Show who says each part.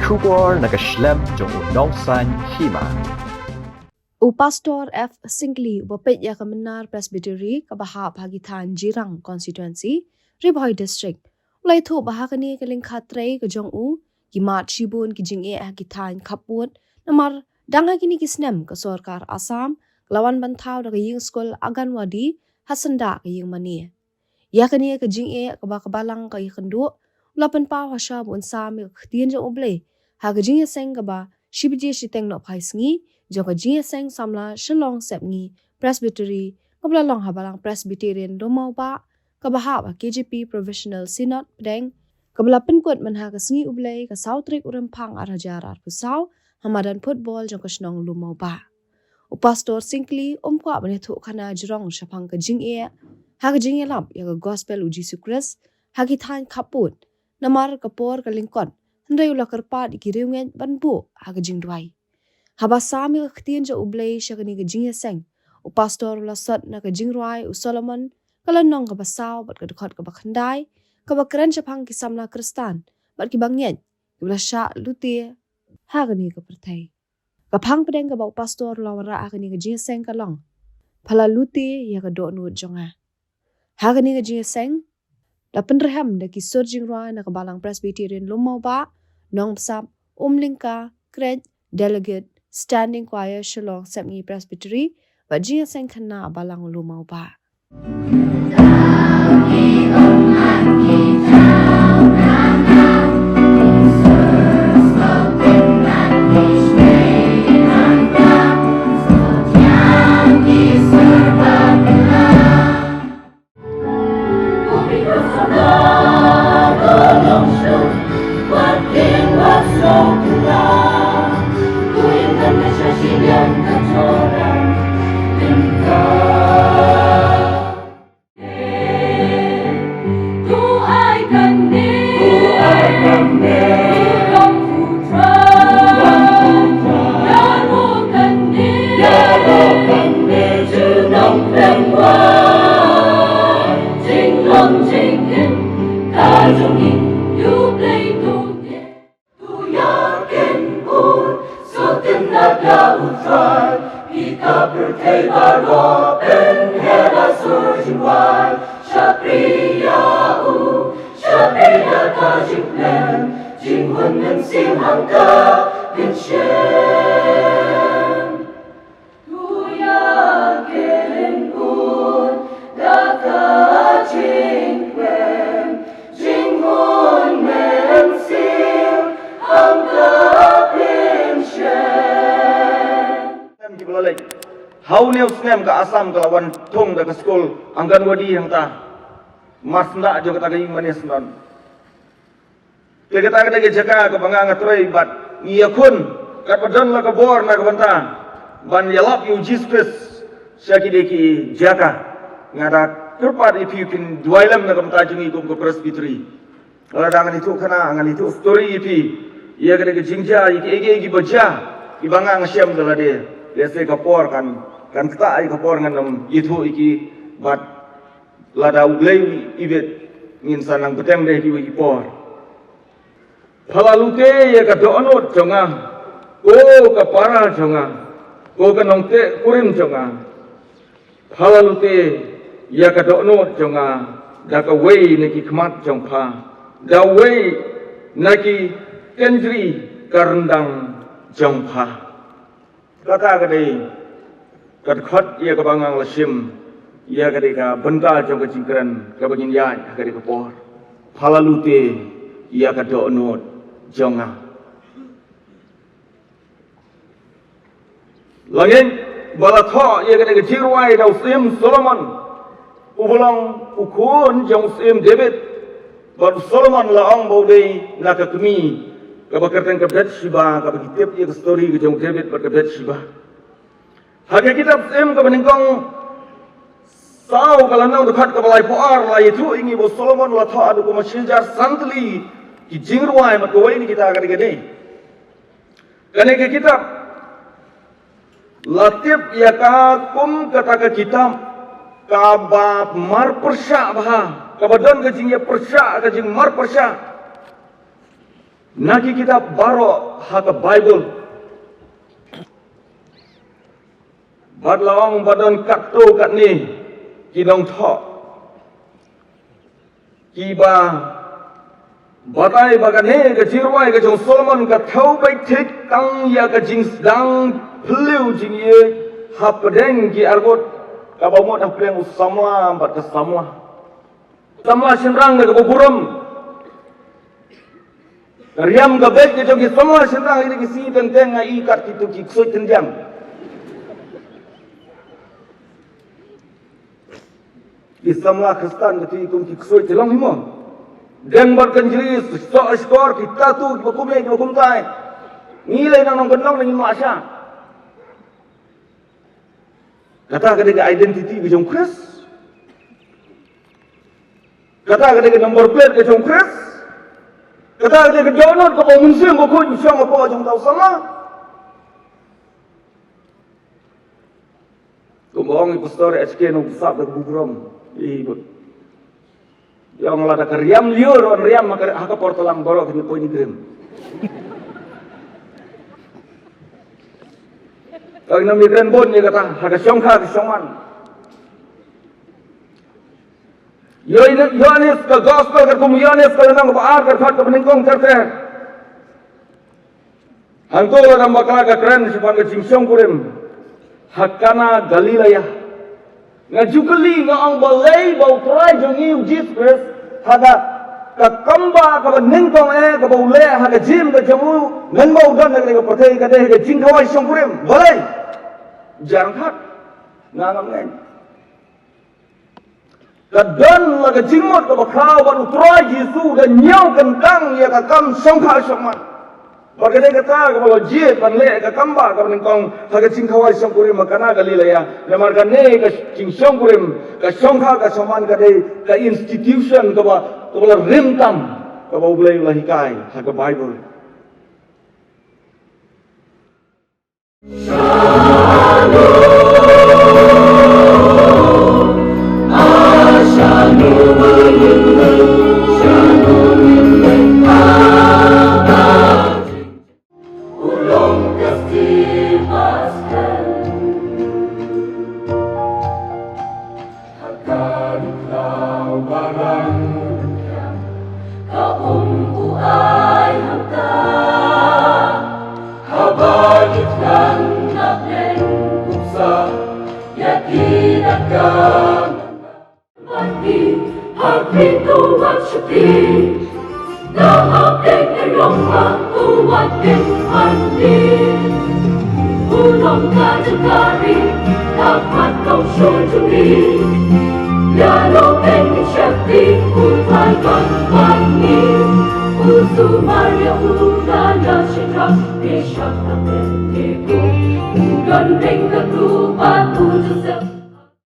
Speaker 1: Kubor nakaslem jong udongsan hima.
Speaker 2: Pastor F. Singley bapet ya kemenar Presbytery kabahap Hagithan Jirang Constituency, Riboy District. Ulai thu bahakani keling khatre ke jong gimat shibun kijing Hagithan kaput namar danga kini kisnem ke Sorkar Assam lawan bantau daga ying skol Aganwadi Hasanda ke ying mani. Ya kani ke jing kabalang ke yikendu ulapan pa washa bun sami ktien jong uble ha ke jing seng kaba shibiji shiteng no phai sngi Joko jing seng samla shalong sepngi Presbytery kabla long habalang Presbyterian domau ba kabahap KJP Provisional Synod pedeng kabla penkut manha kasngi ublei ka sautrik urempang arajar pusau hamadan football joko snong lumau ba Pastor Singley kwa banethu khana jrong shapang ka jing ha ka jing lap ya gospel uji Christ Hagithan kaput namar kapor ka lingkot handai ula karpat ikiriungen banbu ha ka jing duai Haba sami ktien jo ublei shakani ke jing seng. Pastor lasat na ke jing ruai Solomon kalanong ka basaw bat ka dekat ka bakhandai ka bakren chapang ki samla Kristan bat ki bangyen ibla sha luti hagani ka pertai. Ka phang pedeng ka ba pastor lawara agani ke jing seng kalong. Phala luti ya ka do nu jonga. Hagani ke jing seng da penreham da ki sur jing ruai na ka balang Presbyterian lumau ba nong psap umlingka kred delegate Standing choir Shalong Sepngi Presbytery, Bajia Sengkana Balang Lumau Ba.
Speaker 3: How new snem ka Assam ka lawan thong da ka school Anganwadi yang ta masna jo kata ging manis non ke kata ke jaka ka banga ngatroi bat ngiyakun kat badon la ka bor na ka banta ban yalap you Jesus syaki deki jaka ngada kerpat if you can duailam na ka banta jungi kum ko Presbytery ala dangan itu kana angan itu story ipi ia kena ke jingja iki ege baca ibanga ngasyam dala de lese ka por kan kita ay kapor nganam itu iki bat lada ublei ibet ngin sanang betem deh ki por phalalute ye ka donot jonga o ka para jonga o ka nongte kurim jonga phalalute ye ka donot jonga da ka wei neki khmat jongpha da wei naki kendri karndang jongpha kata ka dei kat khat ia ka bangang lasim ia ka deka benda jong ka jingkran ka bagin ya ka deka por phalalute ia ka donot jonga langin balatha ia ka deka jirwai dau sim Solomon ubolong ukun jong sim David bat Solomon laong bode na ka kemi ka bakartan ka Bathsheba ka bagitip ia ka story ka jong David bat ka Bathsheba Hanya kitab sem ka beningkong sao kalanang dekat ka balai poar la itu ingi bo Solomon la tha adu ko mashijar santli ki jingruai mat ko ni kita ka digane. Kane ke kitab latip ya ka kum kata ka kitab ka ba mar persya bah ka badan ka jing ya persya ka jing mar persya Naki kita baro haka Bible. Bad lawang badon katto kat ni kinong tho. Kiba batai bagane ke jirwai ke jong Solomon ka thau bai thik tang ya ka jing dang phliu jing ye hapadeng ki argot ka bamot hapleng usamla bat ka samla. Samla sinrang ke buram. Riam gabek ke jogi semua senang ini kisi tentang ngai kat itu kiksoi tenjang. Islamlah Kristen keti ikum kiksoi telang himo. Dan berkenjiri skor kita tu hukum ni hukum tai. Nilai nang kenang dengan masya. Kata ketika identiti ke jong Kris. Kata ketika nomor plate ke jong Kris. Kata dia ke donor ke bawah musim kau kau siang apa jom tahu sama. Kau bohong ibu story HK nung besar dari bugram ibu. Yang lada keriam liur on riam maka haka portolang borok kini kau ini gem. Kalau ini migran bon dia kata haka siangka ke siangman. Yohanes ka gospel ka kum Yohanes ka nang baar ka khat ka peningkong terte. Hantu ka bakal ka keren sipan ka jingsyong kurim. Hakana Galilea. Nga jukali nga ang balay bau try jong iu Jesus haga ka kamba ka peningkong ka bau le haga jim ka jamu ngan bau dan ka patay ka deh ka jingkawai syong kurim. Balay. Jarang khat. Nangam ngai. Kadang laga jingmot ka bakau baru try Yesus dan nyau kentang ya ka kam songkha songman. Bagade kata ka balo jiet pan le ka kamba ka ningkong haga jingkawai songkurim makana Galilea. Lemar ka ne ka jingsong kurim ka songkha ka songman ka de ka institution ka ba rimtam ka ba ulay lahikai haga Bible.
Speaker 4: Udan ring ke lupa tu jasa